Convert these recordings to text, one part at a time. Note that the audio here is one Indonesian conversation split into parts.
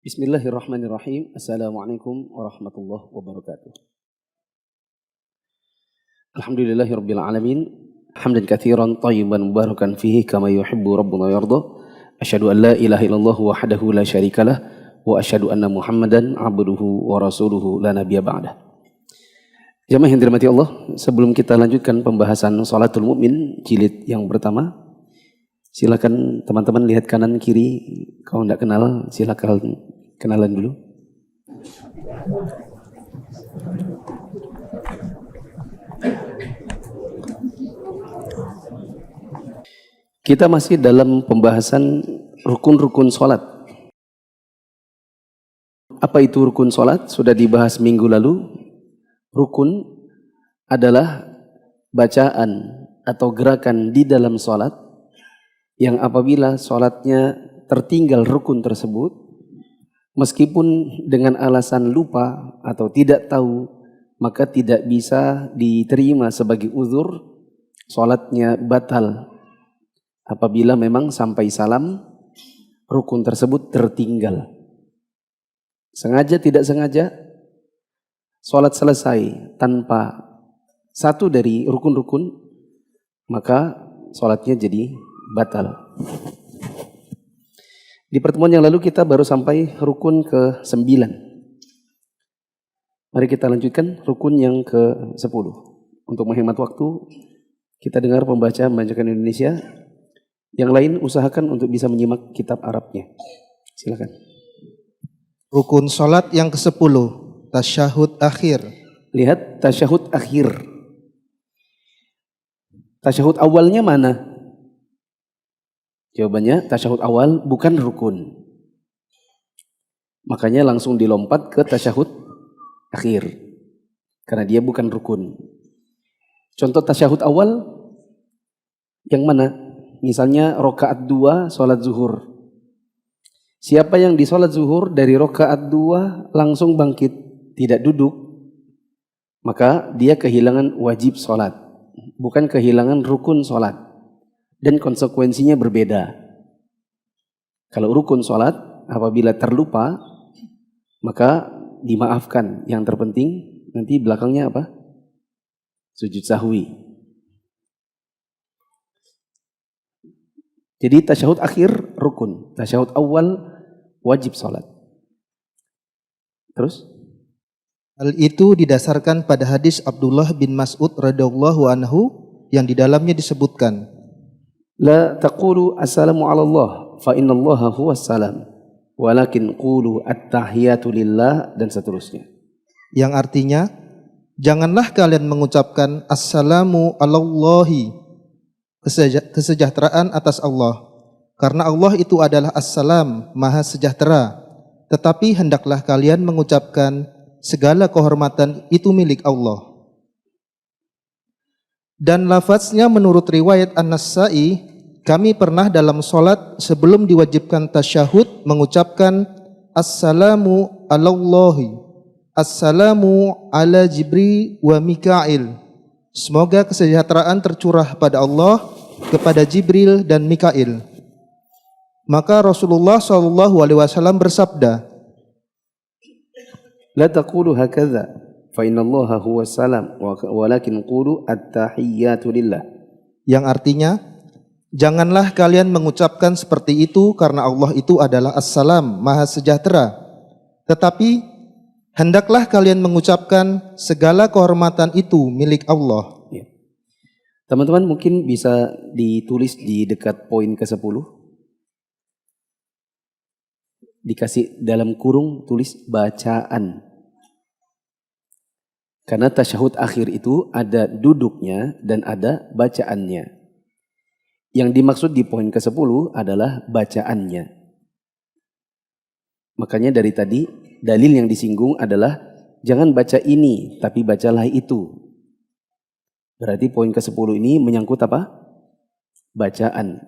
Bismillahirrahmanirrahim. Assalamualaikum warahmatullahi wabarakatuh. Alhamdulillahirabbil alamin. Hamdan katsiran thayyiban mubarakan fihi kama yuhibbu rabbuna yarda. Asyhadu an la ilaha illallah wahdahu la syarikalah wa asyhadu anna Muhammadan abduhu wa rasuluhu la nabiyya ba'dah. Jamaah yang dirahmati Allah, sebelum kita lanjutkan pembahasan Shalatul Mu'min jilid yang pertama, silakan teman-teman lihat kanan kiri. Kalau tidak kenal, silakan kenalan dulu. Kita masih dalam pembahasan rukun-rukun sholat. Apa itu rukun sholat? Sudah dibahas minggu lalu. Rukun adalah bacaan atau gerakan di dalam sholat yang apabila sholatnya tertinggal rukun tersebut, meskipun dengan alasan lupa atau tidak tahu, maka tidak bisa diterima sebagai uzur, sholatnya batal. Apabila memang sampai salam, rukun tersebut tertinggal. Sengaja tidak sengaja, sholat selesai tanpa satu dari rukun-rukun, maka sholatnya jadi batal. Di pertemuan yang lalu kita baru sampai rukun ke-9. Mari kita lanjutkan rukun yang ke-10. Untuk menghemat waktu, kita dengar membacakan Indonesia. Yang lain usahakan untuk bisa menyimak kitab Arabnya. Silakan. Rukun salat yang ke-10, tasyahud akhir. Lihat tasyahud akhir. Tasyahud awalnya mana? Jawabannya tasyahud awal bukan rukun. Makanya langsung dilompat ke tasyahud akhir. Karena dia bukan rukun. Contoh tasyahud awal yang mana? Misalnya rakaat 2 sholat zuhur. Siapa yang di sholat zuhur dari rakaat 2 langsung bangkit, tidak duduk, maka dia kehilangan wajib sholat, bukan kehilangan rukun sholat. Dan konsekuensinya berbeda. Kalau rukun sholat, apabila terlupa, maka dimaafkan. Yang terpenting, nanti belakangnya apa? Sujud sahwi. Jadi tasyahud akhir rukun, tasyahud awal wajib sholat. Terus? Hal itu didasarkan pada hadis Abdullah bin Mas'ud radhiyallahu anhu yang di dalamnya disebutkan, La taqulu assalamu ala Allah fa inna Allah huwas salam walakin qulu at-tahiyatu lillah, dan seterusnya. Yang artinya, janganlah kalian mengucapkan assalamu alallahi, kesejahteraan atas Allah, karena Allah itu adalah assalam, maha sejahtera. Tetapi hendaklah kalian mengucapkan segala kehormatan itu milik Allah. Dan lafaznya menurut riwayat An-Nasa'i, kami pernah dalam sholat sebelum diwajibkan tasyahud mengucapkan assalamu alallahi, assalamu ala Jibril wa Mikail. Semoga kesejahteraan tercurah pada Allah, kepada Jibril dan Mikail. Maka Rasulullah SAW bersabda, La taqulu hakadha fa inna Allah huwas salam walakin qulu at-tahiyyatu lillah. Yang artinya, janganlah kalian mengucapkan seperti itu karena Allah itu adalah as-salam, maha sejahtera. Tetapi hendaklah kalian mengucapkan segala kehormatan itu milik Allah. Ya. Teman-teman mungkin bisa ditulis di dekat poin ke-10. Dikasih dalam kurung tulis bacaan. Karena tasyahud akhir itu ada duduknya dan ada bacaannya. Yang dimaksud di poin ke-10 adalah bacaannya. Makanya dari tadi dalil yang disinggung adalah jangan baca ini tapi bacalah itu. Berarti poin ke-10 ini menyangkut apa? Bacaan.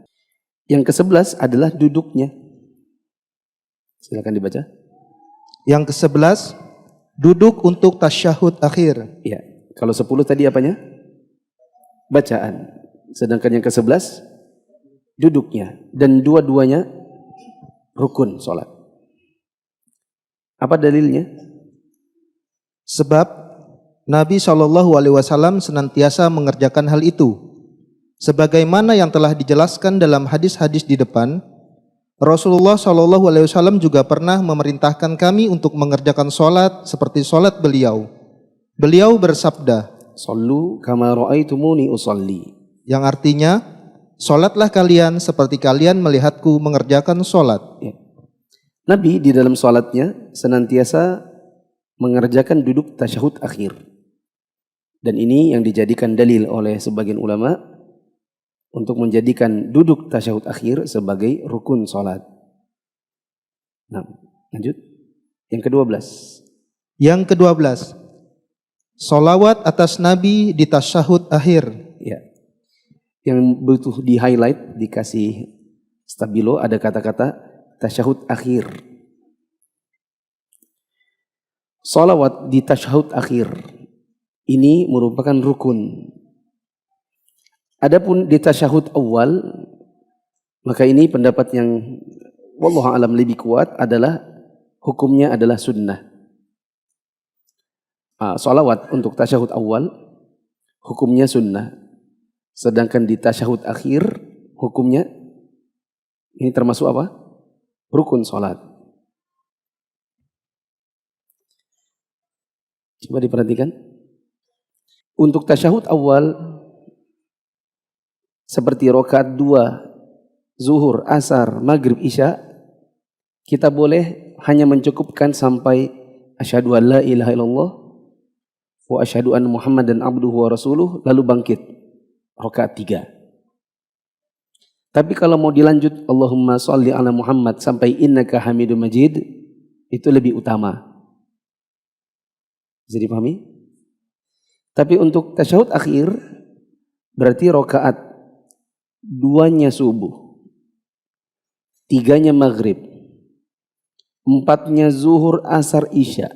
Yang ke-11 adalah duduknya. Silakan dibaca. Yang ke-11, duduk untuk tasyahud akhir. Ya, kalau 10 tadi apanya? Bacaan. Sedangkan yang ke-11 duduknya, dan dua-duanya rukun sholat. Apa dalilnya? Sebab Nabi SAW senantiasa mengerjakan hal itu. Sebagaimana yang telah dijelaskan dalam hadis-hadis di depan, Rasulullah SAW juga pernah memerintahkan kami untuk mengerjakan sholat seperti sholat beliau. Beliau bersabda, Sallu kama ra'aitumuni usalli. yang artinya, sholatlah kalian seperti kalian melihatku mengerjakan sholat. Ya. Nabi di dalam sholatnya senantiasa mengerjakan duduk tasyahud akhir. Dan ini yang dijadikan dalil oleh sebagian ulama untuk menjadikan duduk tasyahud akhir sebagai rukun sholat. Nah, lanjut. Yang ke-12. Yang ke-12, sholawat atas Nabi di tasyahud akhir. Ya. Yang butuh di-highlight, dikasih stabilo, ada kata-kata tasyahud akhir. Sholawat di tasyahud akhir ini merupakan rukun. Adapun di tasyahud awal, maka ini pendapat yang wallahu alam lebih kuat adalah hukumnya adalah sunnah. Sholawat untuk tasyahud awal hukumnya sunnah. Sedangkan di tasyahud akhir hukumnya ini termasuk apa? Rukun sholat. Coba diperhatikan. Untuk tasyahud awal seperti rakaat 2 zuhur, asar, maghrib, isya, kita boleh hanya mencukupkan sampai asyhadu an la ilaha illallah wa asyhadu anna muhammadan abduhu wa rasuluh, lalu bangkit rakaat 3. Tapi kalau mau dilanjut Allahumma sholli ala Muhammad sampai innaka hamidum majid, itu lebih utama. Bisa dipahami? Tapi untuk tasyahud akhir berarti rakaat 2-nya subuh, 3-nya maghrib, 4-nya zuhur, asar, isya,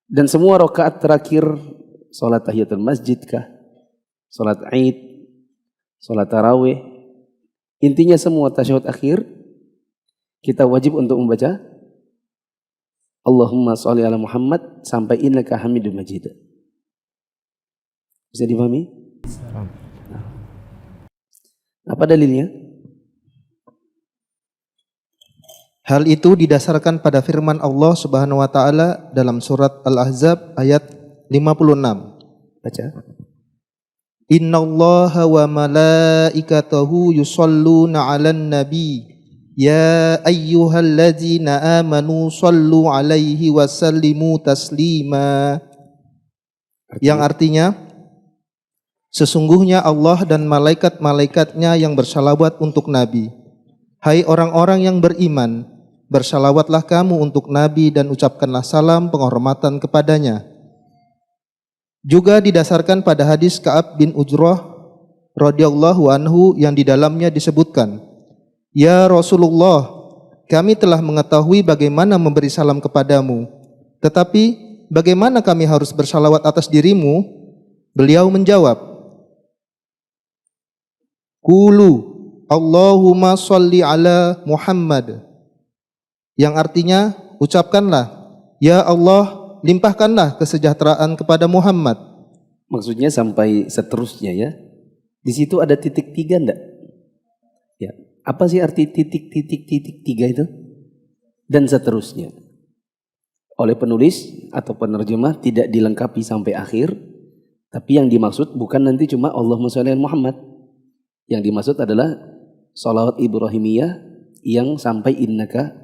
dan semua rakaat terakhir sholat tahiyatul masjid kah, sholat id, sholat tarawih, intinya semua tasyahud akhir kita wajib untuk membaca Allahumma sholli ala Muhammad sampai innaka hamidum majid. Bisa dipahami? Apa dalilnya? Hal itu didasarkan pada firman Allah Subhanahu wa taala dalam surat Al-Ahzab ayat 56. Baca. Innallaha wa malaikatahu yusholluna 'alan nabi ya ayyuhalladzina amanu shallu 'alaihi wa sallimu taslima. Yang artinya, sesungguhnya Allah dan malaikat-malaikatnya yang bersalawat untuk Nabi. Hai orang-orang yang beriman, bersalawatlah kamu untuk Nabi dan ucapkanlah salam penghormatan kepadanya. Juga didasarkan pada hadis Ka'ab bin Ujrah radhiyallahu anhu yang di dalamnya disebutkan, ya Rasulullah, kami telah mengetahui bagaimana memberi salam kepadamu, tetapi bagaimana kami harus bersalawat atas dirimu? Beliau menjawab, Qulu Allahumma sholli ala Muhammad. Yang artinya, ucapkanlah, ya Allah, limpahkanlah kesejahteraan kepada Muhammad. Maksudnya sampai seterusnya ya. Di situ ada titik 3 enggak? Ya. Apa sih arti titik 3 itu? Dan seterusnya. Oleh penulis atau penerjemah tidak dilengkapi sampai akhir, tapi yang dimaksud bukan nanti cuma Allahumma sholli ala Muhammad. Yang dimaksud adalah sholawat Ibrahimiyah yang sampai innaka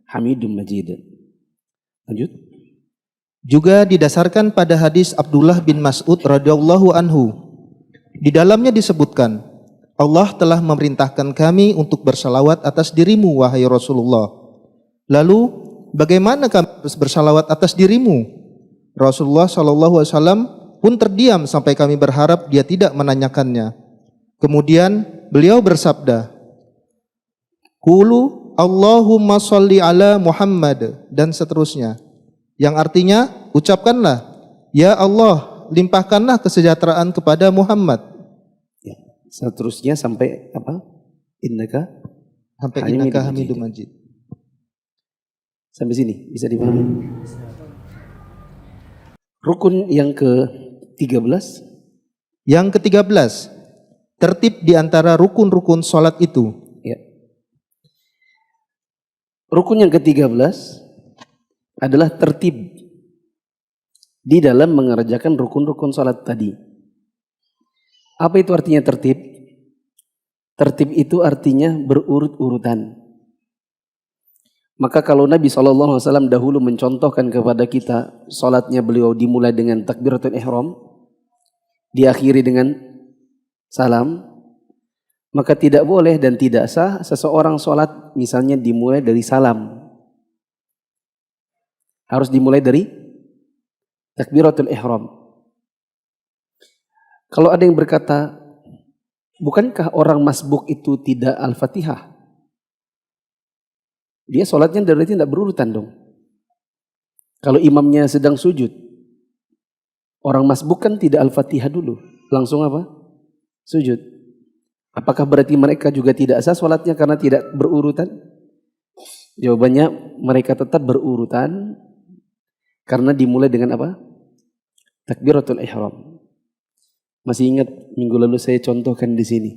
hamidum majid. Lanjut. Juga didasarkan pada hadis Abdullah bin Mas'ud radhiyallahu anhu. Di dalamnya disebutkan, Allah telah memerintahkan kami untuk bersalawat atas dirimu, wahai Rasulullah. Lalu, bagaimana kami harus bersalawat atas dirimu? Rasulullah SAW pun terdiam sampai kami berharap dia tidak menanyakannya. Kemudian beliau bersabda, Qulu Allahumma sholli ala Muhammad, dan seterusnya. Yang artinya, ucapkanlah, ya Allah, limpahkanlah kesejahteraan kepada Muhammad. Ya. Seterusnya sampai apa? Innaka Sampai innaka hamidum majid. Sampai sini bisa dipahami? Rukun yang ke-13. Yang ke-13, tertib di antara rukun-rukun salat itu. Ya. Rukun yang ke-13 adalah tertib di dalam mengerjakan rukun-rukun salat tadi. Apa itu artinya tertib? Tertib itu artinya berurut-urutan. Maka kalau Nabi SAW dahulu mencontohkan kepada kita salatnya beliau dimulai dengan takbiratul ihram, diakhiri dengan salam, maka tidak boleh dan tidak sah seseorang salat misalnya dimulai dari salam. Harus dimulai dari takbiratul ihram. Kalau ada yang berkata, bukankah orang masbuk itu tidak Al-Fatihah? Dia sholatnya berarti tidak berurutan dong. Kalau imamnya sedang sujud, orang masbuk kan tidak Al-Fatihah dulu. Langsung apa? Sujud. Apakah berarti mereka juga tidak sah sholatnya karena tidak berurutan? Jawabannya mereka tetap berurutan karena dimulai dengan apa? Takbiratul ihram. Masih ingat minggu lalu saya contohkan di sini.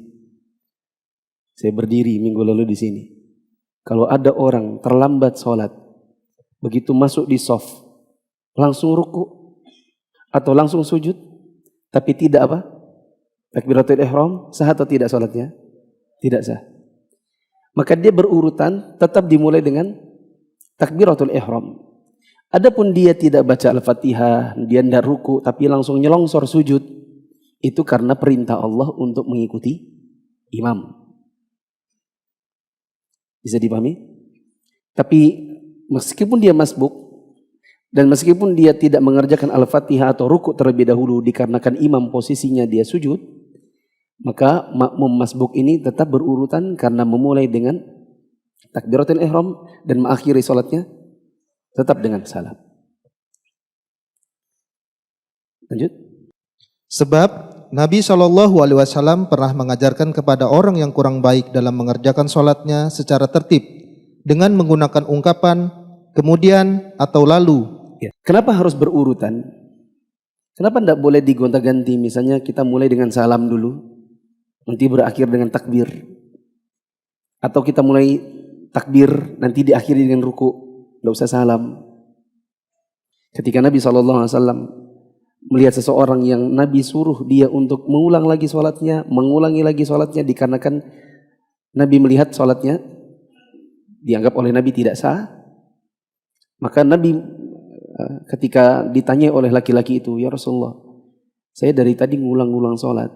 Saya berdiri minggu lalu di sini. Kalau ada orang terlambat sholat, begitu masuk di shaf, langsung ruku atau langsung sujud, tapi tidak apa? Takbiratul ihram, sah atau tidak sholatnya? Tidak sah. Maka dia berurutan, tetap dimulai dengan takbiratul ihram. Adapun dia tidak baca Al-Fatihah, dia tidak ruku, tapi langsung nyelongsor sujud, itu karena perintah Allah untuk mengikuti imam. Bisa dipahami? Tapi meskipun dia masbuk dan meskipun dia tidak mengerjakan Al-Fatihah atau ruku terlebih dahulu dikarenakan imam posisinya dia sujud, maka makmum masbuk ini tetap berurutan karena memulai dengan takbiratul ihram dan mengakhiri salatnya tetap dengan salam. Lanjut. Sebab Nabi SAW pernah mengajarkan kepada orang yang kurang baik dalam mengerjakan sholatnya secara tertib dengan menggunakan ungkapan kemudian atau lalu. Ya. Kenapa harus berurutan? Kenapa tidak boleh digonta-ganti? Misalnya kita mulai dengan salam dulu, nanti berakhir dengan takbir. Atau kita mulai takbir, nanti diakhiri dengan ruku, tidak usah salam. Ketika Nabi SAW melihat seseorang yang Nabi suruh dia untuk mengulangi lagi sholatnya dikarenakan Nabi melihat sholatnya dianggap oleh Nabi tidak sah, maka Nabi ketika ditanya oleh laki-laki itu, ya Rasulullah, saya dari tadi ngulang-ulang sholat,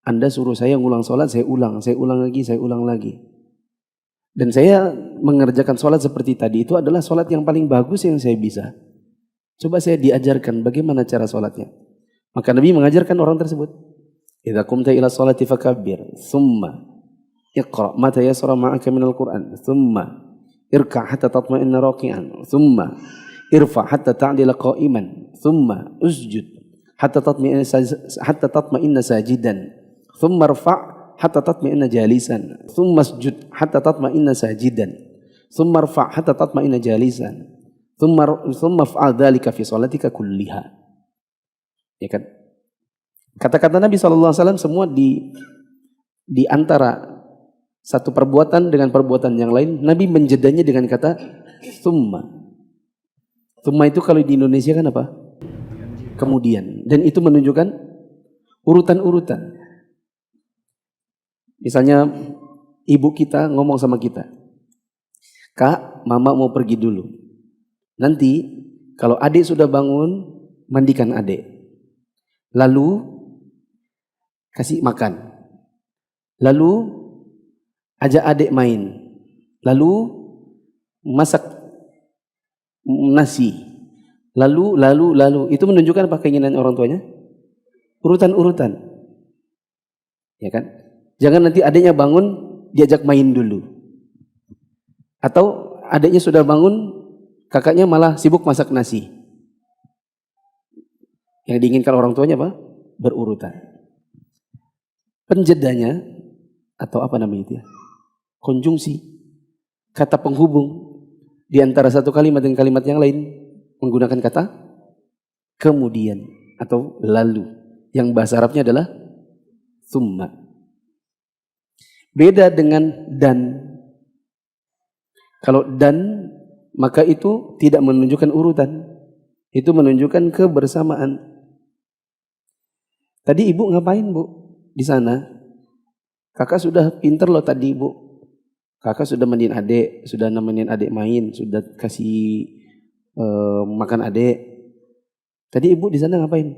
Anda suruh saya ngulang sholat, saya ulang lagi, dan saya mengerjakan sholat seperti tadi itu adalah sholat yang paling bagus yang saya bisa. Coba saya diajarkan bagaimana cara sholatnya. Maka Nabi mengajarkan orang tersebut. Idza qumta ila sholati fakabbir, thumma iqra ma tayassara ma'aka minal Qur'an, thumma irka' hatta tatma'inna raki'an, thumma irfa' hatta ta'dila qa'iman, thumma usjud hatta tatma'inna sajidan, thumma irfa' hatta tatma'inna jalisan, thumma usjud hatta tatma'inna sajidan, thumma irfa' hatta tatma'inna jalisan. Thumma fa'al dzalika fi sholatika kulliha. Ya kan? Kata-kata Nabi SAW semua di antara satu perbuatan dengan perbuatan yang lain, Nabi menjedanya dengan kata thumma. Thumma itu kalau di Indonesia kan apa? Kemudian. Dan itu menunjukkan urutan-urutan. Misalnya ibu kita ngomong sama kita, Kak, mama mau pergi dulu. Nanti kalau adik sudah bangun, mandikan adik. Lalu kasih makan. Lalu ajak adik main. Lalu masak nasi. Lalu. Itu menunjukkan apa keinginan orang tuanya? Urutan-urutan. Ya kan? Jangan nanti adiknya bangun, diajak main dulu. Atau adiknya sudah bangun, kakaknya malah sibuk masak nasi. Yang diinginkan orang tuanya apa? Berurutan. Penjedanya atau apa namanya itu ya? Konjungsi, kata penghubung di antara satu kalimat dan kalimat yang lain menggunakan kata kemudian atau lalu, yang bahasa Arabnya adalah thumma. Beda dengan dan. Kalau dan, maka itu tidak menunjukkan urutan, itu menunjukkan kebersamaan. Tadi ibu ngapain, Bu? Di sana. Kakak sudah pinter loh tadi, Bu. Kakak sudah mandiin adik, sudah nemenin adik main, sudah kasih makan adik. Tadi ibu di sana ngapain?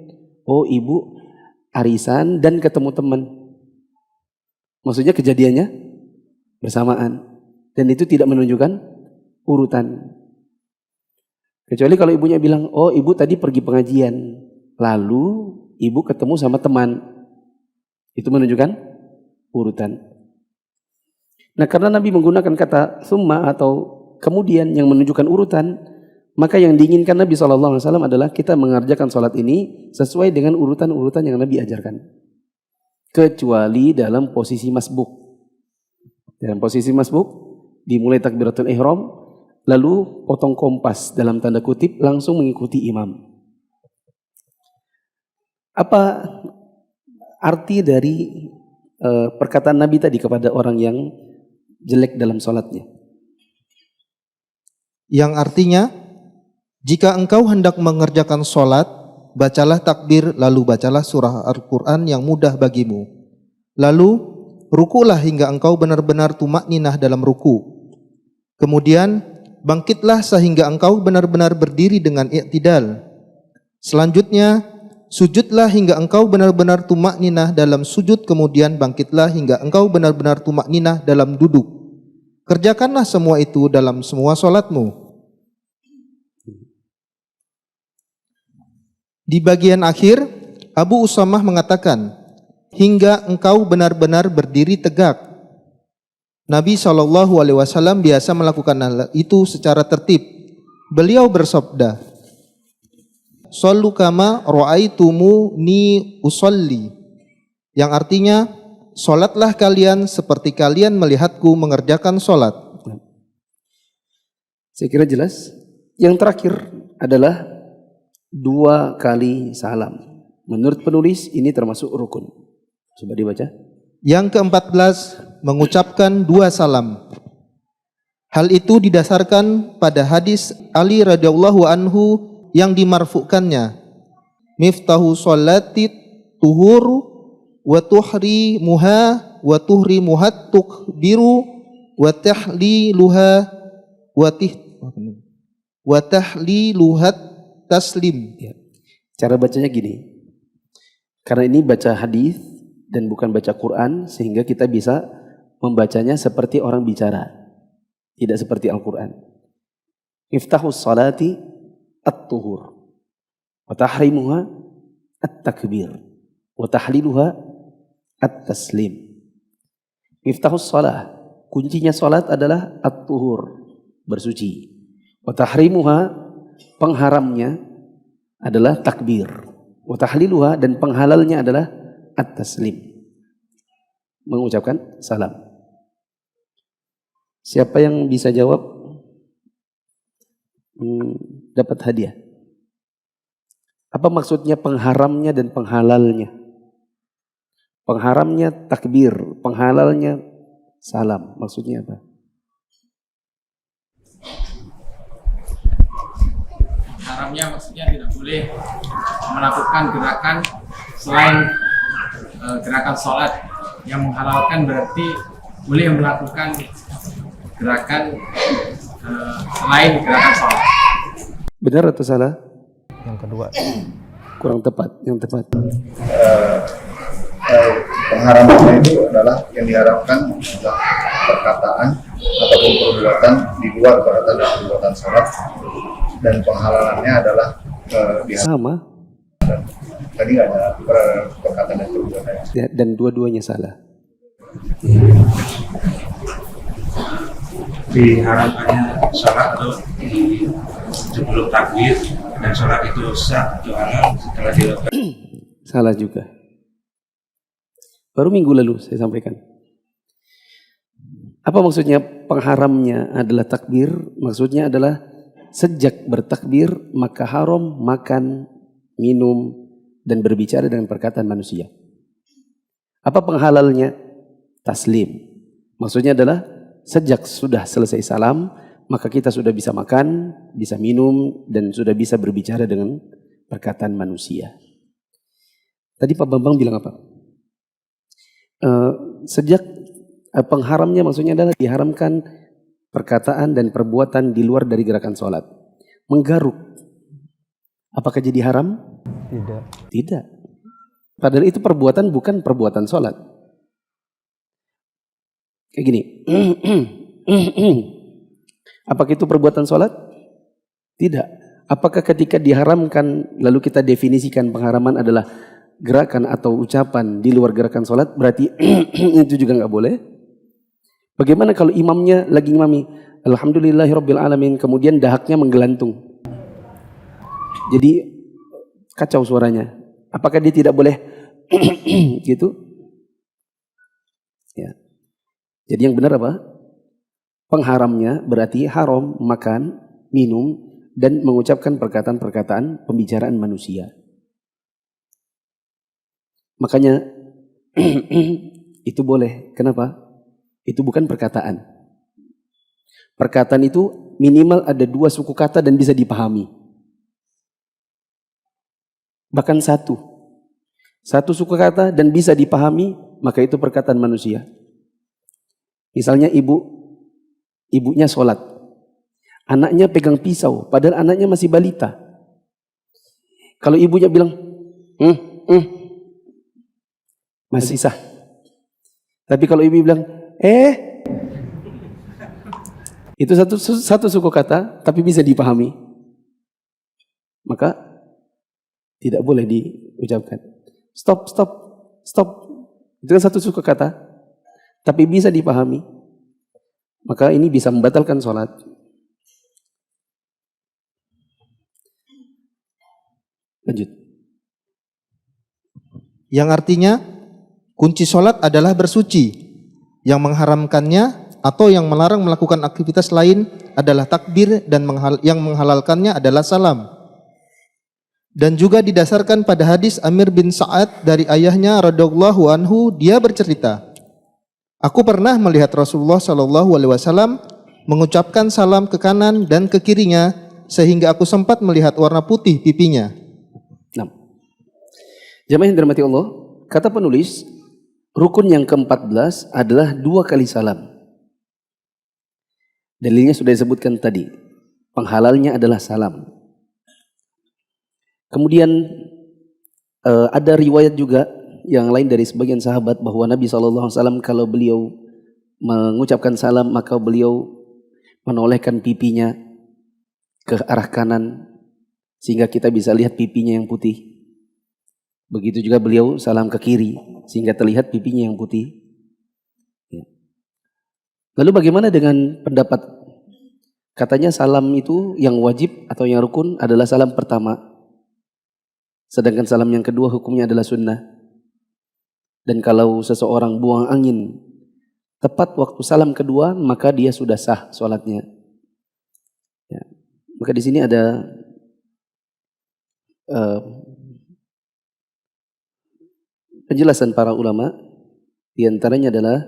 Oh, ibu arisan dan ketemu teman. Maksudnya kejadiannya bersamaan. Dan itu tidak menunjukkan urutan. Kecuali kalau ibunya bilang, oh ibu tadi pergi pengajian, lalu ibu ketemu sama teman. Itu menunjukkan urutan. Nah, karena Nabi menggunakan kata summa atau kemudian yang menunjukkan urutan, maka yang diinginkan Nabi SAW adalah kita mengerjakan sholat ini sesuai dengan urutan-urutan yang Nabi ajarkan. Kecuali dalam posisi masbuk. Dalam posisi masbuk, dimulai takbiratul ihram, lalu potong kompas dalam tanda kutip langsung mengikuti imam. Apa arti dari perkataan Nabi tadi kepada orang yang jelek dalam sholatnya? Yang artinya, jika engkau hendak mengerjakan sholat, bacalah takbir, lalu bacalah surah Al-Quran yang mudah bagimu. Lalu, rukulah hingga engkau benar-benar tumakninah dalam ruku. Kemudian, bangkitlah sehingga engkau benar-benar berdiri dengan i'tidal. Selanjutnya, sujudlah hingga engkau benar-benar tumakninah dalam sujud. Kemudian bangkitlah hingga engkau benar-benar tumakninah dalam duduk. Kerjakanlah semua itu dalam semua sholatmu. Di bagian akhir, Abu Usamah mengatakan, hingga engkau benar-benar berdiri tegak. Nabi SAW biasa melakukan hal itu secara tertib. Beliau bersabda, "Shallu kama ra'aitumuni usolli," yang artinya, solatlah kalian seperti kalian melihatku mengerjakan solat. Saya kira jelas. Yang terakhir adalah 2 kali salam. Menurut penulis ini termasuk rukun. Coba dibaca. Yang ke-14, mengucapkan 2 salam. Hal itu didasarkan pada hadis Ali radhiyallahu anhu yang dimarfukannya. Miftahu sholati tuhur wa tuhri muha wa tuhri muhat tukbiru wa tahliluha wa tahliluhat taslim. Ya. Cara bacanya gini. Karena ini baca hadis dan bukan baca Quran, sehingga kita bisa membacanya seperti orang bicara, tidak seperti Al-Quran. Miftahus salati at-tuhur wa tahrimuha at-takbir wa tahliluha at-taslim. Miftahus salah, kuncinya salat adalah at-tuhur, bersuci. Wa tahrimuha, pengharamnya adalah takbir. Wa tahliluha, dan penghalalnya adalah at-taslim, mengucapkan salam. Siapa yang bisa jawab dapat hadiah. Apa maksudnya pengharamnya dan penghalalnya? Pengharamnya takbir, penghalalnya salam. Maksudnya apa? Haramnya maksudnya tidak boleh melakukan gerakan selain gerakan sholat. Yang menghalalkan berarti boleh melakukan gerakan selain gerakan sholat. Benar atau salah? Yang kedua, Kurang tepat, yang tepat. Pengharamannya itu adalah yang diharapkan adalah perkataan ataupun perbuatan di luar perbuatan sholat, dan penghalalannya adalah Sama. tadi nggak ada perkataan dan perbuatan. Ya, dan dua-duanya salah. Diharamkannya sholat atau sebelum takbir, dan sholat itu sah atau halal setelah dilakukan. Salah juga. Baru minggu lalu saya sampaikan. Apa maksudnya pengharamnya adalah takbir, maksudnya adalah sejak bertakbir maka haram makan, minum, dan berbicara dengan perkataan manusia. Apa penghalalnya? Taslim. Maksudnya adalah sejak sudah selesai salam, maka kita sudah bisa makan, bisa minum, dan sudah bisa berbicara dengan perkataan manusia. Tadi Pak Bambang bilang apa? Sejak pengharamnya maksudnya adalah diharamkan perkataan dan perbuatan di luar dari gerakan sholat. Menggaruk. Apakah jadi haram? Tidak. Padahal itu perbuatan bukan perbuatan sholat. Kayak gini. Apakah itu perbuatan sholat? Tidak. Apakah ketika diharamkan lalu kita definisikan pengharaman adalah gerakan atau ucapan di luar gerakan sholat, berarti itu juga nggak boleh? Bagaimana kalau imamnya lagi ngimami Alhamdulillahirabbil alamin, kemudian dahaknya menggelantung, jadi kacau suaranya, apakah dia tidak boleh gitu? Ya. Jadi yang benar apa? Pengharamnya berarti haram makan, minum, dan mengucapkan perkataan-perkataan pembicaraan manusia. Makanya itu boleh. Kenapa? Itu bukan perkataan. Perkataan itu minimal ada 2 suku kata dan bisa dipahami. Bahkan 1 suku kata dan bisa dipahami, maka itu perkataan manusia. Misalnya ibunya sholat, anaknya pegang pisau, padahal anaknya masih balita. Kalau ibunya bilang, masih sah. Tapi kalau ibu bilang, itu satu suku kata, tapi bisa dipahami, maka tidak boleh diucapkan. Stop. Itu kan satu suku kata, tapi bisa dipahami, maka ini bisa membatalkan sholat. Lanjut. Yang artinya kunci sholat adalah bersuci. Yang mengharamkannya atau yang melarang melakukan aktivitas lain adalah takbir, dan yang menghalalkannya adalah salam. Dan juga didasarkan pada hadis Amir bin Sa'ad dari ayahnya radhiyallahu anhu, dia bercerita, aku pernah melihat Rasulullah SAW mengucapkan salam ke kanan dan ke kirinya, sehingga aku sempat melihat warna putih pipinya. Jamaah yang dirahmati Allah, kata penulis, rukun yang ke-14 adalah 2 kali salam. Dalilnya sudah disebutkan tadi, penghalalnya adalah salam. Kemudian ada riwayat juga yang lain dari sebagian sahabat bahwa Nabi SAW kalau beliau mengucapkan salam, maka beliau menolehkan pipinya ke arah kanan sehingga kita bisa lihat pipinya yang putih. Begitu juga beliau salam ke kiri sehingga terlihat pipinya yang putih. Ya. Lalu bagaimana dengan pendapat katanya salam itu yang wajib atau yang rukun adalah salam pertama, sedangkan salam yang kedua hukumnya adalah sunnah. Dan kalau seseorang buang angin tepat waktu salam kedua, maka dia sudah sah sholatnya. Ya. Maka di sini ada penjelasan para ulama, di antaranya adalah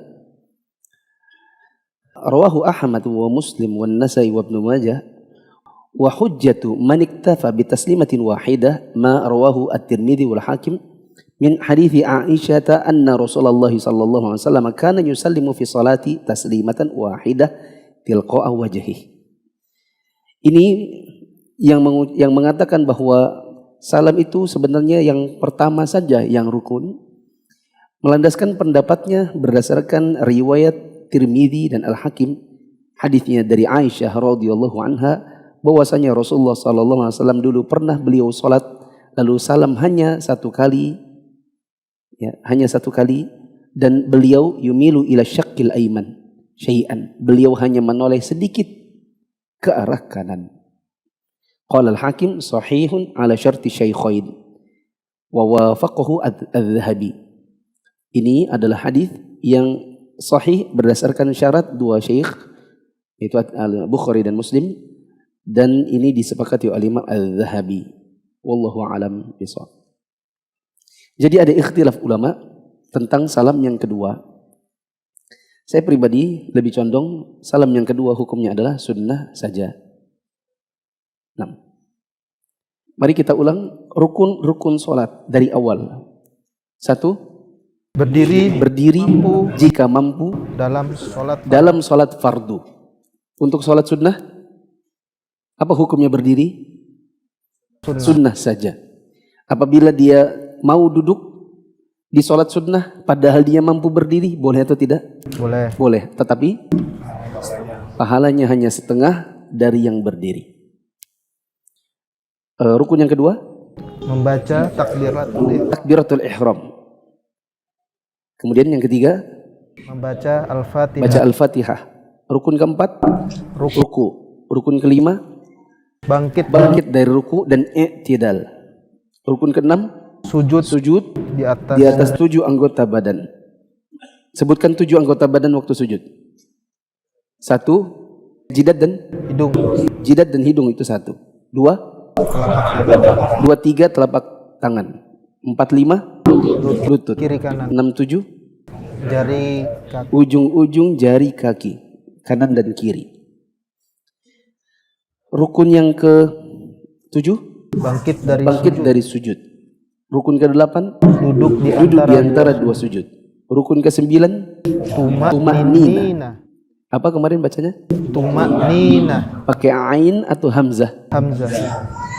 rawahu Ahmad wa Muslim wa Nasai wa Ibnu Majah wa hujjatu man iktafa bi taslimatin wahidah ma rawahu at-Tirmidzi wal Hakim min hadithi Aisyah anna Rasulullah sallallahu alaihi wasallam kana yusallimu fi salati taslimatan wahidah tilqa'a wajhihi. Ini yang mengatakan bahwa salam itu sebenarnya yang pertama saja yang rukun, melandaskan pendapatnya berdasarkan riwayat Tirmidzi dan Al-Hakim, hadisnya dari Aisyah radhiyallahu anha bahwasanya Rasulullah sallallahu alaihi wasallam dulu pernah beliau salat lalu salam hanya 1 kali, ya, hanya 1 kali, dan beliau yumilu ila syaqqil aiman syai'an, beliau hanya menoleh sedikit ke arah kanan. Qala Al-Hakim sahihun ala syarti syaikhain wa wafaqahu adz-Dzahabi. Ini adalah hadis yang sahih berdasarkan syarat 2 syekh Itu Al-Bukhari dan Muslim, dan ini disepakati oleh Imam Al-Zahabi. Wallahu a'lam bishawab. Jadi ada ikhtilaf ulama tentang salam yang kedua. Saya pribadi lebih condong salam yang kedua hukumnya adalah sunnah saja. Nah, mari kita ulang rukun sholat dari awal. 1. Berdiri jika mampu dalam sholat fardu. Untuk sholat sunnah, apa hukumnya berdiri? Sunnah saja. Apabila dia mau duduk di sholat sunnah, padahal dia mampu berdiri, boleh atau tidak? Boleh. Boleh, tetapi pahalanya hanya setengah dari yang berdiri. Rukun yang kedua, Membaca takbiratul ihram. Kemudian yang ketiga, membaca Al-Fatihah. baca Al-Fatihah. Rukun keempat, ruku. Rukun kelima, bangkit dari ruku dan i'tidal. Rukun keenam, sujud di atas 7 anggota badan. Sebutkan 7 anggota badan waktu sujud. 1, jidat dan hidung itu 1. 2, 3 telapak tangan. 4, 5 lutut. Kiri kanan. 6, 7 Jari kaki. ujung-ujung jari kaki kanan dan kiri. Rukun yang ke-7, Bangkit dari sujud. Rukun ke-8, duduk di antara 2 sujud. Rukun ke-9, tumanina. Apa kemarin bacanya? Tumanina. Pakai ain atau hamzah?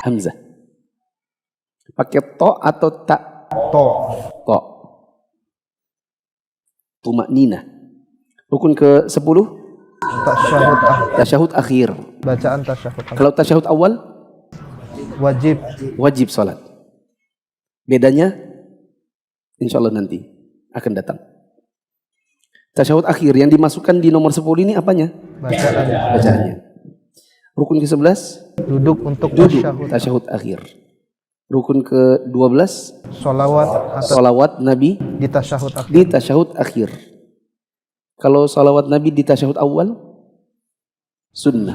Hamzah. Pakai to atau ta? To. Tumanina. Rukun ke-10, tasyahud akhir. Bacaan tasyahud. Kalau tasyahud awal wajib salat. Bedanya insya Allah nanti akan datang. Tasyahud akhir yang dimasukkan di nomor 10 ini apanya? Bacaannya. Rukun ke-11, duduk untuk tasyahud akhir. Rukun ke-12, salawat Nabi di tasyahud akhir. Kalau salawat Nabi di tasyahud awal, sunnah.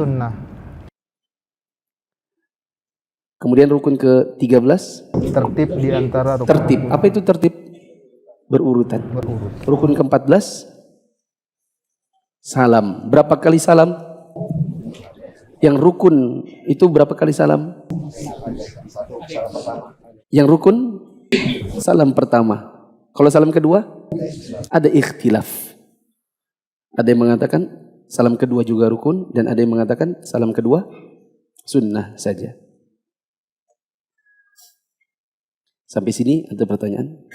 Kemudian rukun ke-13, tertib di antara rukun. Tertib. Apa itu tertib? Berurutan. Rukun ke-14, salam. Berapa kali salam? Yang rukun itu berapa kali salam? Yang rukun salam pertama. Kalau salam kedua ada ikhtilaf. Ada yang mengatakan salam kedua juga rukun dan ada yang mengatakan salam kedua sunnah saja. Sampai sini ada pertanyaan?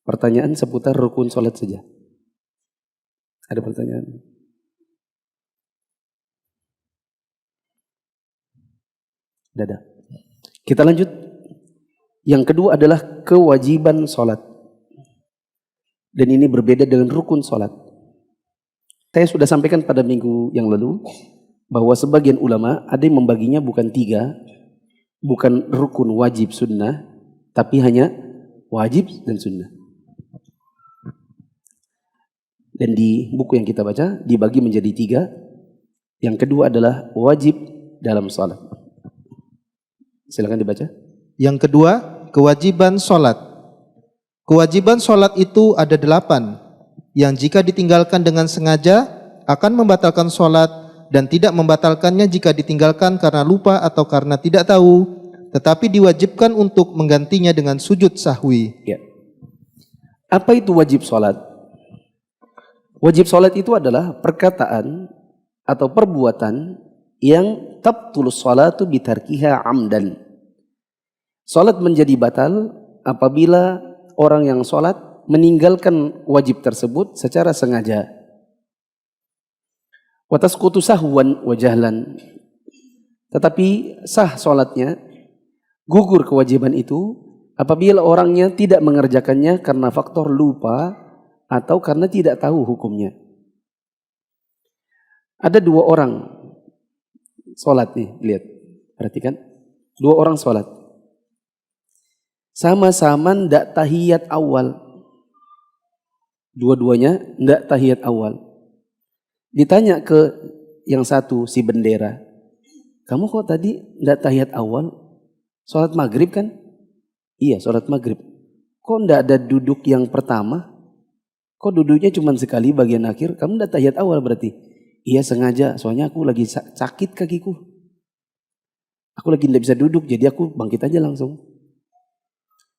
Pertanyaan seputar rukun sholat saja. Ada pertanyaan? Tidak ada. Kita lanjut. Yang kedua adalah kewajiban sholat. Dan ini berbeda dengan rukun sholat. Saya sudah sampaikan pada minggu yang lalu bahwa sebagian ulama ada yang membaginya bukan 3, bukan rukun wajib sunnah, tapi hanya wajib dan sunnah. Dan di buku yang kita baca dibagi menjadi 3. Yang kedua adalah wajib dalam sholat. Silakan dibaca. Yang kedua, kewajiban sholat. Kewajiban sholat itu ada 8, yang jika ditinggalkan dengan sengaja akan membatalkan sholat dan tidak membatalkannya jika ditinggalkan karena lupa atau karena tidak tahu, tetapi diwajibkan untuk menggantinya dengan sujud sahwi. Ya. Apa itu wajib sholat? Wajib sholat itu adalah perkataan atau perbuatan yang tabtulus sholatu bitarkiha amdan. Sholat menjadi batal apabila orang yang sholat meninggalkan wajib tersebut secara sengaja. Wa tasqutu sahwan wa jahlan. Tetapi sah sholatnya, gugur kewajiban itu apabila orangnya tidak mengerjakannya karena faktor lupa atau karena tidak tahu hukumnya. Ada 2 orang sholat nih, lihat, perhatikan. 2 orang sholat. Sama-sama ndak tahiyat awal. Dua-duanya ndak tahiyat awal. Ditanya ke yang satu, si bendera, kamu kok tadi enggak tahiyat awal? Sholat maghrib kan? Iya, sholat maghrib. Kok enggak ada duduk yang pertama? Kok duduknya cuma sekali bagian akhir? Kamu enggak tahiyat awal berarti? Iya sengaja, soalnya aku lagi sakit kakiku. Aku lagi enggak bisa duduk, jadi aku bangkit aja langsung.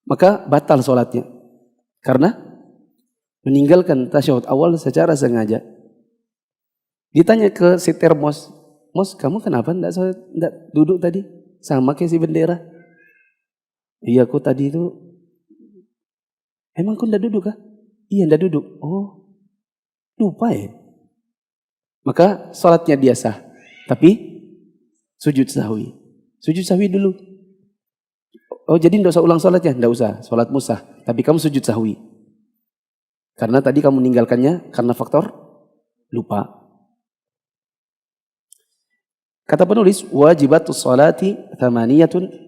Maka batal sholatnya. Karena meninggalkan tasyahud awal secara sengaja. Ditanya ke si termos, Mos, kamu kenapa enggak duduk tadi? Sama kayak si bendera. Iya, aku tadi itu. Emang kau enggak duduk kah? Iya, enggak duduk. Oh, lupa ya. Maka sholatnya dia sah. Tapi sujud sahwi. Sujud sahwi dulu. Oh, jadi enggak usah ulang sholatnya? Enggak usah. Sholatmu sah. Tapi kamu sujud sahwi. Karena tadi kamu meninggalkannya karena faktor lupa. Kata penulis, wajibatus sholati thamaniyatun.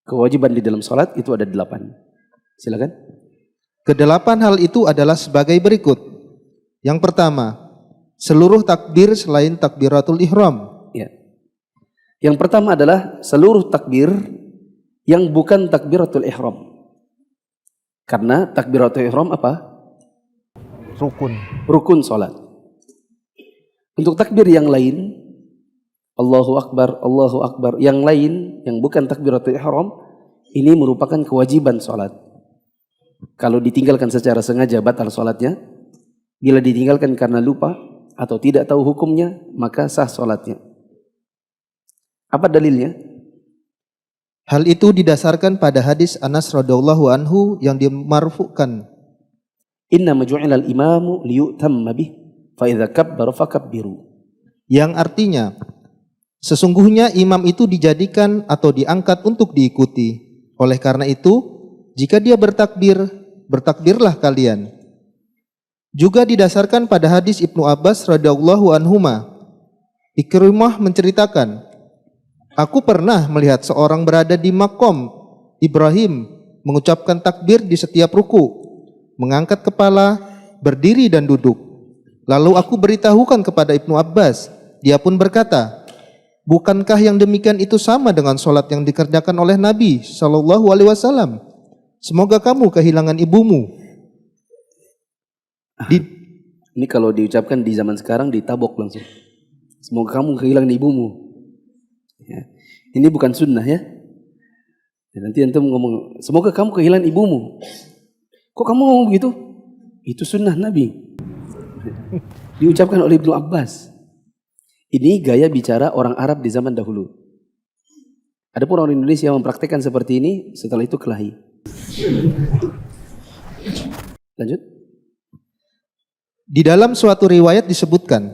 Kewajiban di dalam sholat itu ada 8. Silakan. Kedelapan hal itu adalah sebagai berikut. Yang pertama, seluruh takbir selain takbiratul ihram. Ya. Yang pertama adalah seluruh takbir yang bukan takbiratul ihram. Karena takbiratul ihram apa? Rukun sholat. Untuk takbir yang lain, Allahu Akbar, yang lain yang bukan takbiratul ihram, ini merupakan kewajiban sholat. Kalau ditinggalkan secara sengaja batal sholatnya. Bila ditinggalkan karena lupa atau tidak tahu hukumnya, maka sah sholatnya. Apa dalilnya? Hal itu didasarkan pada hadis Anas radhiyallahu anhu yang dimarfukan. Inna maju'ilal imamu liyu'tamma bih, fa idza kabbara fakabbiru. Yang artinya, sesungguhnya imam itu dijadikan atau diangkat untuk diikuti. Oleh karena itu, jika dia bertakbir, bertakbirlah kalian. Juga didasarkan pada hadis Ibnu Abbas radhiyallahu anhuma. Ikrimah menceritakan, aku pernah melihat seorang berada di makom Ibrahim mengucapkan takbir di setiap ruku, mengangkat kepala, berdiri dan duduk. Lalu aku beritahukan kepada Ibnu Abbas. Dia pun berkata, bukankah yang demikian itu sama dengan sholat yang dikerjakan oleh Nabi Shallallahu Alaihi Wasallam? Semoga kamu kehilangan ibumu. Ini kalau diucapkan di zaman sekarang ditabok langsung. Semoga kamu kehilangan ibumu. Ya. Ini bukan sunnah ya. Nanti antum ngomong, semoga kamu kehilangan ibumu. Kok kamu ngomong begitu? Itu sunnah Nabi. Diucapkan oleh Ibnu Abbas. Ini gaya bicara orang Arab di zaman dahulu. Adapun orang Indonesia yang mempraktikkan seperti ini, setelah itu kelahi. Lanjut. Di dalam suatu riwayat disebutkan,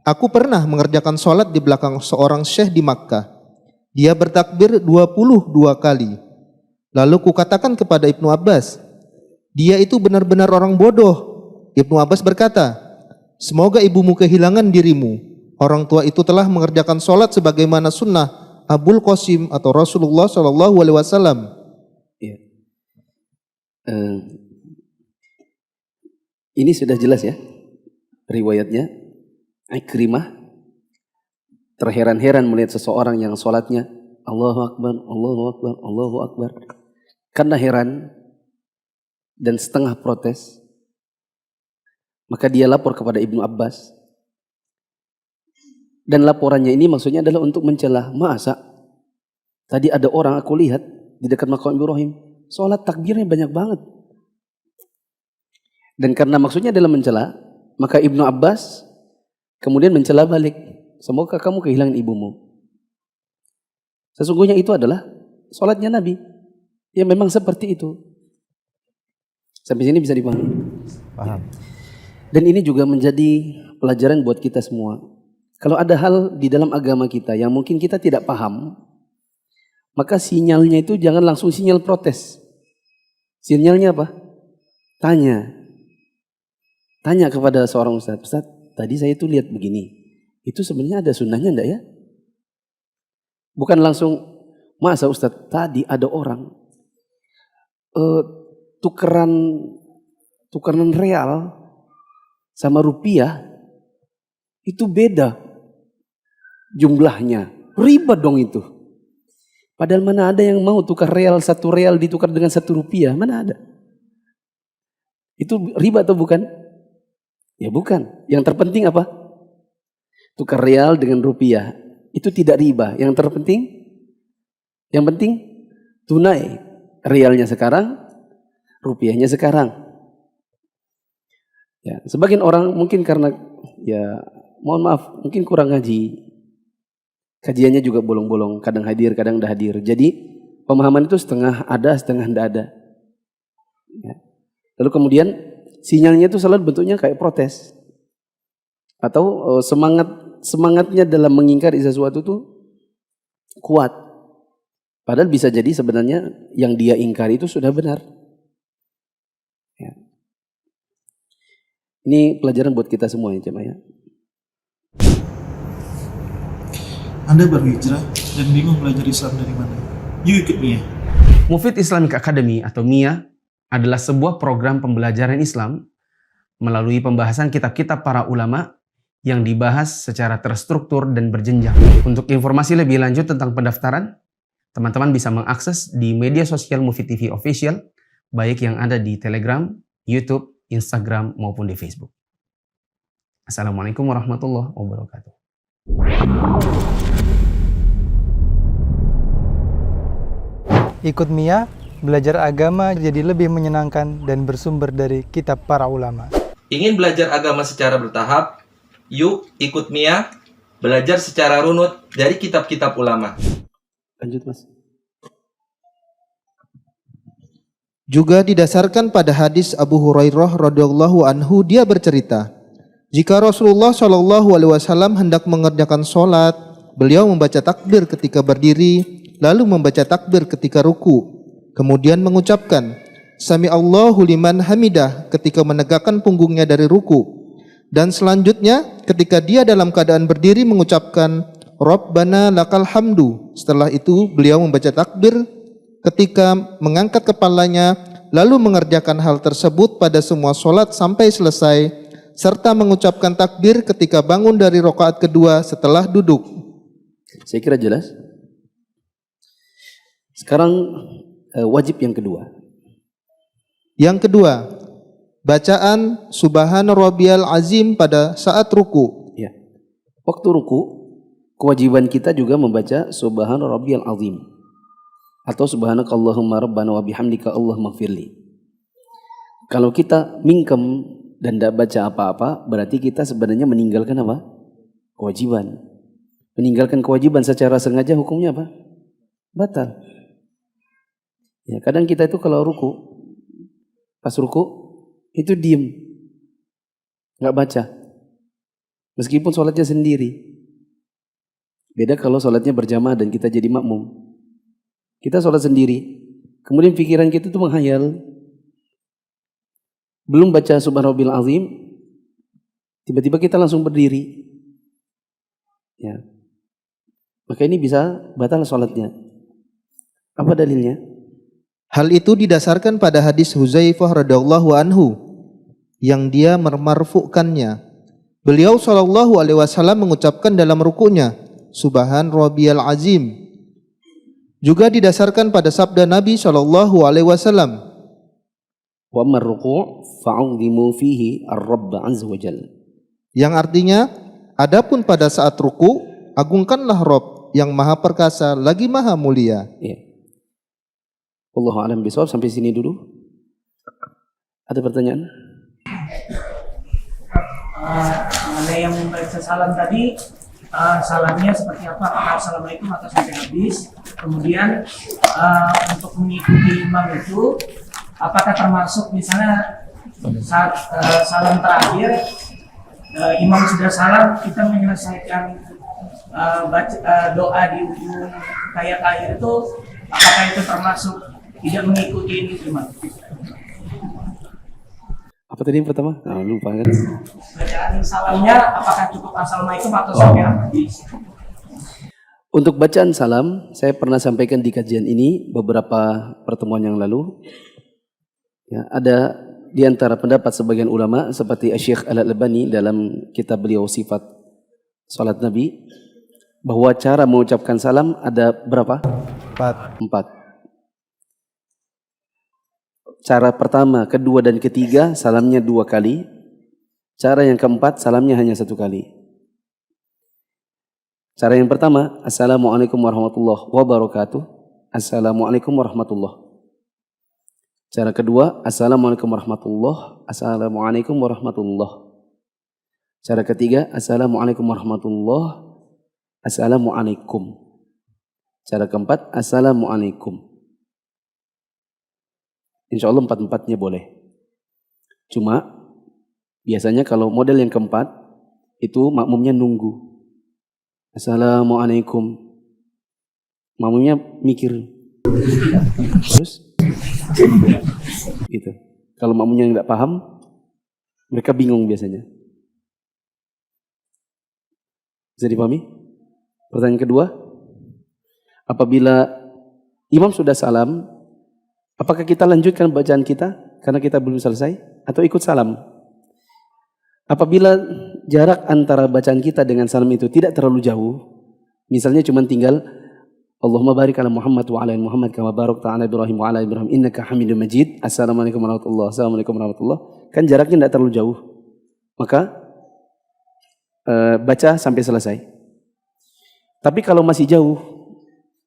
aku pernah mengerjakan sholat di belakang seorang syekh di Makkah. Dia bertakbir 22 kali. Lalu kukatakan kepada Ibnu Abbas, dia itu benar-benar orang bodoh. Ibnu Abbas berkata, semoga ibumu kehilangan dirimu. Orang tua itu telah mengerjakan sholat sebagaimana sunnah Abul Qasim atau Rasulullah Shallallahu Alaihi Wasallam. Ya. Ini sudah jelas ya riwayatnya. Ikrimah terheran-heran melihat seseorang yang sholatnya Allahu Akbar, Allahu Akbar, Allahu Akbar. Karena heran dan setengah protes, maka dia lapor kepada Ibnu Abbas. Dan laporannya ini maksudnya adalah untuk mencela. Masa tadi ada orang aku lihat di dekat makam Ibrahim, sholat takbirnya banyak banget. Dan karena maksudnya adalah mencela, maka Ibnu Abbas kemudian mencela balik. Semoga kamu kehilangan ibumu. Sesungguhnya itu adalah sholatnya Nabi. Ya memang seperti itu. Sampai sini bisa dipahami? Paham. Dan ini juga menjadi pelajaran buat kita semua. Kalau ada hal di dalam agama kita yang mungkin kita tidak paham, maka sinyalnya itu jangan langsung sinyal protes. Sinyalnya apa? Tanya. Tanya kepada seorang ustaz, Ustaz, tadi saya itu lihat begini. Itu sebenarnya ada sunnahnya enggak ya? Bukan langsung, masa Ustaz, tadi ada orang tukeran real sama rupiah Itu beda jumlahnya. Riba dong itu. Padahal mana ada yang mau tukar real, 1 real ditukar dengan 1 rupiah. Mana ada? Itu riba atau bukan? Ya bukan. Yang terpenting apa? Tukar real dengan rupiah. Itu tidak riba. Yang penting tunai. Realnya sekarang, rupiahnya sekarang. Ya, sebagian orang mungkin karena ya mohon maaf, mungkin kurang ngaji. Kajiannya juga bolong-bolong, kadang hadir, kadang tidak hadir. Jadi pemahaman itu setengah ada, setengah tidak ada. Ya. Lalu kemudian sinyalnya itu selalu bentuknya kayak protes. Atau semangatnya dalam mengingkari sesuatu itu kuat. Padahal bisa jadi sebenarnya yang dia ingkari itu sudah benar. Ya. Ini pelajaran buat kita semua ya jemaah ya. Anda berhijrah dan bingung belajar Islam dari mana? Yuk ikut MIA. Mufid Islamic Academy atau MIA adalah sebuah program pembelajaran Islam melalui pembahasan kitab-kitab para ulama yang dibahas secara terstruktur dan berjenjang. Untuk informasi lebih lanjut tentang pendaftaran, teman-teman bisa mengakses di media sosial Mufid TV Official, baik yang ada di Telegram, YouTube, Instagram, maupun di Facebook. Assalamualaikum warahmatullahi wabarakatuh. Ikut MIA, belajar agama jadi lebih menyenangkan dan bersumber dari kitab para ulama. Ingin belajar agama secara bertahap? Yuk ikut MIA, belajar secara runut dari kitab-kitab ulama. Lanjut Mas. Juga didasarkan pada hadis Abu Hurairah radhiyallahu anhu, dia bercerita, jika Rasulullah Shallallahu alaihi wasallam hendak mengerjakan sholat, beliau membaca takbir ketika berdiri, lalu membaca takbir ketika ruku, kemudian mengucapkan Sami Allahu liman hamidah ketika menegakkan punggungnya dari ruku, dan selanjutnya ketika dia dalam keadaan berdiri mengucapkan Rabbana lakal hamdu. Setelah itu beliau membaca takbir ketika mengangkat kepalanya, lalu mengerjakan hal tersebut pada semua sholat sampai selesai, serta mengucapkan takbir ketika bangun dari rakaat kedua setelah duduk. Saya kira jelas. Sekarang wajib yang kedua. Yang kedua, bacaan Subhana Rabbiyal Azim pada saat ruku. Ya. Waktu ruku, kewajiban kita juga membaca Subhana Rabbiyal Azim. Atau subhanakallahumma rabbana wa bihamdika Allahumma firli. Kalau kita mingkem dan tidak baca apa-apa, berarti kita sebenarnya meninggalkan apa? Kewajiban. Meninggalkan kewajiban secara sengaja hukumnya apa? Batal. Ya, kadang kita itu kalau ruku, pas ruku itu diem, nggak baca, meskipun sholatnya sendiri. Beda kalau sholatnya berjamaah dan kita jadi makmum. Kita sholat sendiri, kemudian pikiran kita itu menghayal, belum baca Subhanallah azim, tiba-tiba kita langsung berdiri. Ya. Maka ini bisa batal sholatnya. Apa dalilnya? Hal itu didasarkan pada hadis Huzaifah radhiyallahu anhu yang dia memarfu'kannya. Beliau sallallahu alaihi wasallam mengucapkan dalam rukunya, Subhan Rabbiyal Azim. Juga didasarkan pada sabda Nabi sallallahu alaihi wasallam, Wa amma ruku' fa'udhimu fihi ar-rabb azza wa jalla. Yang artinya, adapun pada saat ruku, agungkanlah Rabb yang maha perkasa lagi maha mulia. Ya. Wallahu a'lam bishawab. Sampai sini dulu. Ada pertanyaan? Ada yang membaca salam tadi, salamnya seperti apa? Apakah assalamualaikum atau sampai habis? Kemudian untuk mengikuti imam itu, apakah termasuk misalnya saat salam terakhir, imam sudah salam, kita menyelesaikan doa di ujung ayat akhir itu, apakah itu termasuk tidak mengikuti imam? Apa tadi yang pertama? Nah, lupa kan? Bacaan salamnya apakah cukup assalamualaikum atau sampai habis? Untuk bacaan salam, saya pernah sampaikan di kajian ini beberapa pertemuan yang lalu. Ya, ada di antara pendapat sebagian ulama seperti Syekh Al-Albani dalam kitab beliau Sifat salat Nabi, bahwa cara mengucapkan salam ada berapa? 4. 4. Cara pertama, kedua, dan ketiga salamnya 2 kali. Cara yang keempat salamnya hanya 1 kali. Cara yang pertama, Assalamualaikum warahmatullahi wabarakatuh. Assalamualaikum warahmatullahi. Cara kedua, Assalamualaikum warahmatullahi. Assalamualaikum warahmatullahi. Cara ketiga, Assalamualaikum warahmatullahi. Assalamualaikum. Cara keempat, Assalamualaikum. Insya Allah 4-4-nya boleh. Cuma biasanya kalau model yang keempat itu makmumnya nunggu. Assalamualaikum. Makmumnya mikir. Terus gitu. Kalau makmumnya nggak paham, mereka bingung biasanya. Bisa dipahami? Pertanyaan kedua, apabila imam sudah salam, apakah kita lanjutkan bacaan kita karena kita belum selesai atau ikut salam? Apabila jarak antara bacaan kita dengan salam itu tidak terlalu jauh, misalnya cuma tinggal Allahumma barik ala Muhammad wa ala Muhammad kama barakta ala Ibrahim wa ala Ibrahim innaka Hamidum Majid. Assalamualaikum warahmatullahi wabarakatuh. Assalamualaikum warahmatullahi wabarakatuh. Kan jaraknya tidak terlalu jauh. Maka baca sampai selesai. Tapi kalau masih jauh,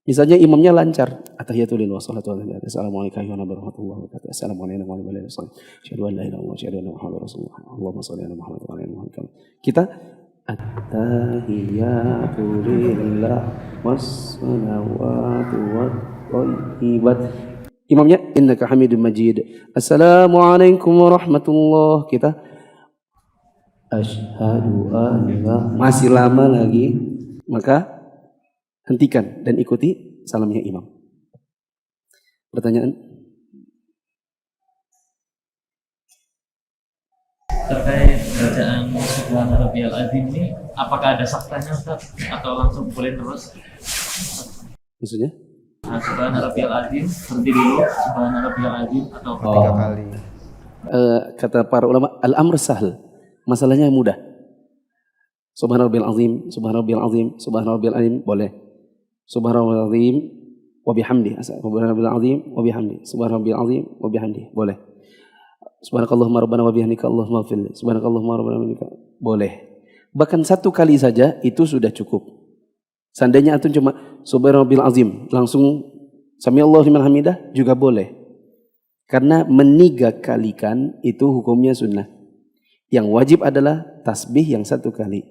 misalnya imamnya lancar, atahiyatul lillah wassalatu wassalamu ala assalamualaikum warahmatullahi wabarakatuh. Assalamualaikum warahmatullahi wabarakatuh. Asyhadu an la ilaha illallah wa asyhadu anna Muhammadar rasulullah. Allahumma shalli ala Muhammad wa ala Muhammad. Kita at-tahiyatu lillah wassalawatu wathayyibat. Imamnya innaka Hamidum Majid. Assalamualaikum warahmatullahi. Kita asyhadu an la, masih lama lagi, maka hentikan dan ikuti salamnya imam. Pertanyaan? Terkait bacaan Subhana Rabbiyal Azim ini, apakah ada saktanya Ustaz? Atau langsung boleh terus? Maksudnya? Subhana Rabbiyal Azim, berhenti dulu, Subhana Rabbiyal Azim, atau 3 kali. Kata para ulama, al-amr sahl, masalahnya mudah. Subhana Rabbiyal Azim, Subhana Rabbiyal Azim, Subhana Rabbiyal Azim, boleh. Subhana Rabbiyal Azim wa bihamdi, Subhana Rabbiyal Azim wa bihamdi, Subhana Rabbiyal Azim wa bihamdi, boleh. Subhanakallahumma rabbana wa bihamdika Allahumma ighfirli, Subhanakallahumma rabbana wa bihamdika, boleh. Bahkan 1 kali saja itu sudah cukup. Seandainya antum cuma Subhana Rabbiyal Azim langsung Sami Allahu liman hamidah juga boleh. Karena menigakalikan itu hukumnya sunnah. Yang wajib adalah tasbih yang 1 kali.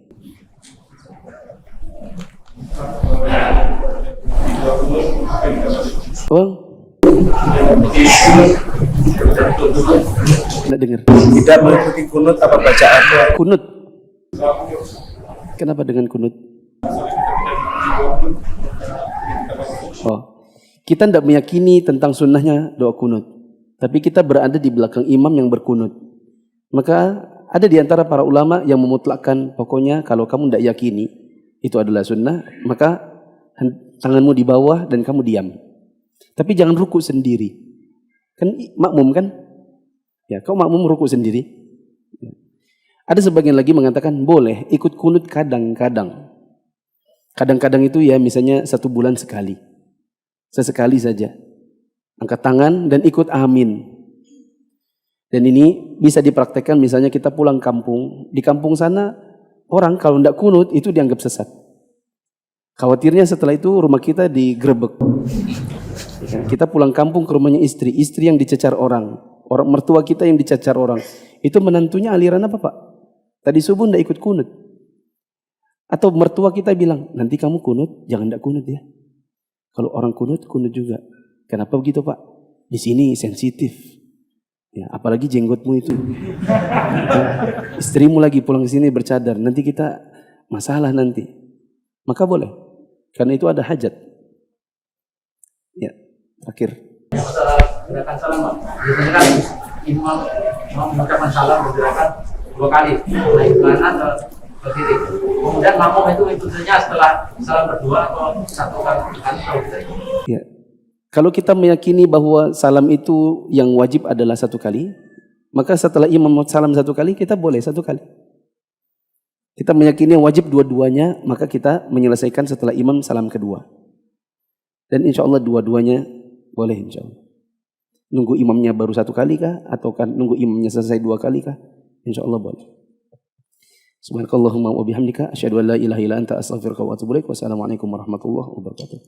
Tidak dengar. Tidak mengikuti kunut apa bacaannya? Kunut. Kenapa dengan kunut? Kita tidak meyakini tentang sunnahnya doa kunut, tapi kita berada di belakang imam yang berkunut. Maka ada di antara para ulama yang memutlakkan, pokoknya kalau kamu tidak yakini itu adalah sunnah, maka tanganmu di bawah dan kamu diam. Tapi jangan ruku sendiri. Kan makmum kan? Ya, kau makmum ruku sendiri. Ada sebagian lagi mengatakan boleh ikut kunut kadang-kadang. Kadang-kadang itu ya misalnya 1 bulan sekali. Sesekali saja. Angkat tangan dan ikut amin. Dan ini bisa dipraktekkan misalnya kita pulang kampung. Di kampung sana orang kalau tidak kunut itu dianggap sesat. Khawatirnya setelah itu rumah kita digerebek. Kita pulang kampung ke rumahnya istri yang dicecar orang mertua kita yang dicecar orang. Itu menantunya aliran apa Pak? Tadi subuh tidak ikut kunut. Atau mertua kita bilang, nanti kamu kunut, jangan tidak kunut ya. Kalau orang kunut juga. Kenapa begitu Pak? Di sini sensitif. Ya, apalagi jenggotmu itu. Ya, istrimu lagi pulang ke sini bercadar, nanti kita masalah nanti. Maka boleh. Karena itu ada hajat. Ya, terakhir. Masalah gerakan salam, Pak. Biasanya kan imam mengucapkan salam bergerakan 2 kali, naik ke kanan ke kiri. Kemudian makmum itu ikutannya setelah salam berdua atau 1 kali atau ya. Kalau kita meyakini bahwa salam itu yang wajib adalah 1 kali, maka setelah imam salam 1 kali, kita boleh 1 kali. kita meyakini wajib dua-duanya, maka kita menyelesaikan setelah imam salam kedua. Dan insya Allah dua-duanya boleh insya Allah. Nunggu imamnya baru satu kali kah? Atau kan nunggu imamnya selesai dua kali kah? Insya Allah boleh. Subhanakallahumma wa bihamdika asyhadu an la ilaha illa anta astaghfiruka wa atubu ilaik. Wassalamualaikum warahmatullahi wabarakatuh.